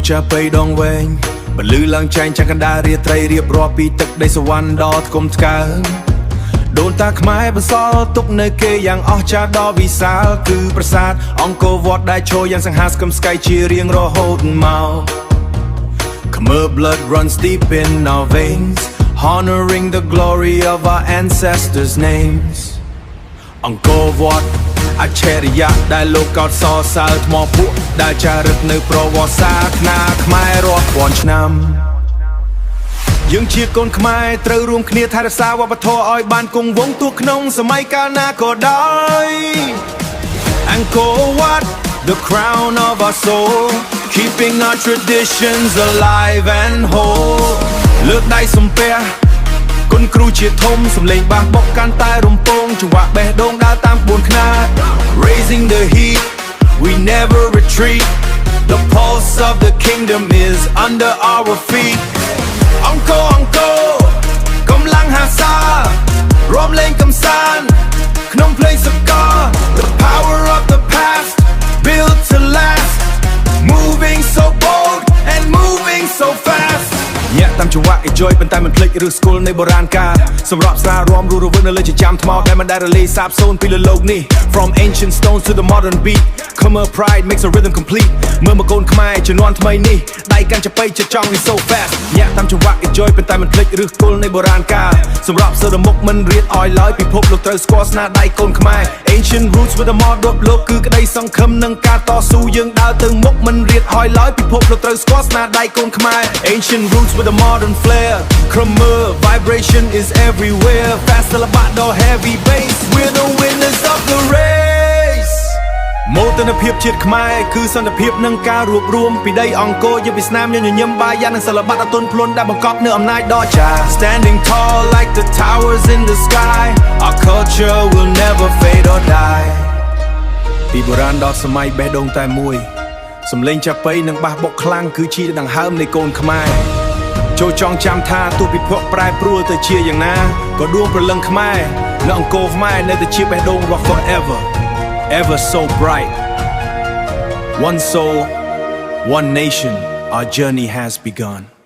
cha bay dong weng bật lư lang chanh chẳng cần đa ria tray riệp rò piទឹកដីសវណ្ណដ៏ថ្កុំថ្កើងដូនតាខ្មែរបន្សល់ទុកនៅគេយ៉ាងអស្ចារ្យដ៏វិសាលគឺប្រាសាទអង្គរវត្តដែលឈរយ៉ាងសង្ហាស្គមស្កៃជារៀងរហូតមក Khmer blood runs deep in our veins honoring the glory of our ancestors' names អង្គរវត្តអច្ឆរិយៈដែលលោកកោតសរសើរថ្មភក់ដែលចារឹកនៅប្រវត្តិសាស្ត្រខ្មែររាប់ពាន់ឆ្នាំយើងជាកូនខ្មែរត្រូវរួមគ្នាថែរក្សាវប្បធម៌ឲ្យបានគង់វង្សទោះក្នុងសម័យកាលណាក៏ដោយ Angkor Wat the crown of our soul keeping our traditions alive and whole លើកដៃសំពះគុណគ្រូជាធំសំឡេងបាសបុកកាន់តែរំពងចង្វាក់បេះដូងដើរតាមក្បួនខ្នាត Raising the heat we never retreat the pulse of the kingdom is under our feet អង្គរកំឡាំងហាសារួមលេងកំសាន្តក្នុងភ្លេងសកល The power of the past built to last moving so bold and moving so fast ញាក់តាមចង្វាក់ enjoy ប៉ុន្តែមិនភ្លេចឬស្គល់នៃបុរាណកាលសម្រាប់សាររួមរស់រវើកនៅលើចិញ្ចើមថ្មដែលមិនដែលរលាយសាបសូន្យពីលើលោកនេះ From ancient stones to the modern beat Khmer pride makes a rhythm complete មើលមកកូនខ្មែរជំនាន់ថ្មីនេះដៃកាន់ចាប៉ីចិត្តចង់ we so fast ញាក់តាមចង្វាក់ enjoy ប៉ុន្តែមិនភ្លេចឬស្គល់នៃបុរាណកាលសម្រាប់សើរមុខមិនរៀតឲ្យឡើយពិភពលោកត្រូវស្គាល់ស្នាដៃកូនខ្មែរ Ancient roots with the modern លោកគឺក្តីសង្ឃឹមនិងការតស៊ូយើងដើរទៅមុខមិនរៀតឲ្យឡើយពិភពលោកត្រូវស្គាល់ស្នាដៃកូនខ្មែរ Ancient roots with the modern flair Khmer vibration is everywhere fast alabado heavy bass we're the winners of the race មោទនភាពជាតិខ្មែរគឺសន្តិភាពនិងការរួបរวมពីដីអង្គរយកពីស្នាមញញឹមបាយ័ននិងសិល្បៈដ៏ទន់ភ្លន់ដែលបង្កប់នូវអំណាចដ៏ចាស់ Standing tall like the towers in the sky our culture will never fade or die ពីបុរាណដល់សម័យបេះដូងតែមួយសំឡេងចាប៉ីនិងបាសបុកខ្លាំងគឺជាដង្ហើមនៃកូនខ្មែរចូលចងចាំថាទោះពិភពប្រែប្រួលទៅជាយ៉ាងណាក៏ដួងព្រលឹងខ្មែរនៅអង្គរខ្មែរនៅតែជាបេះដូងរបស់ forever ever so bright one soul one nation our journey has begun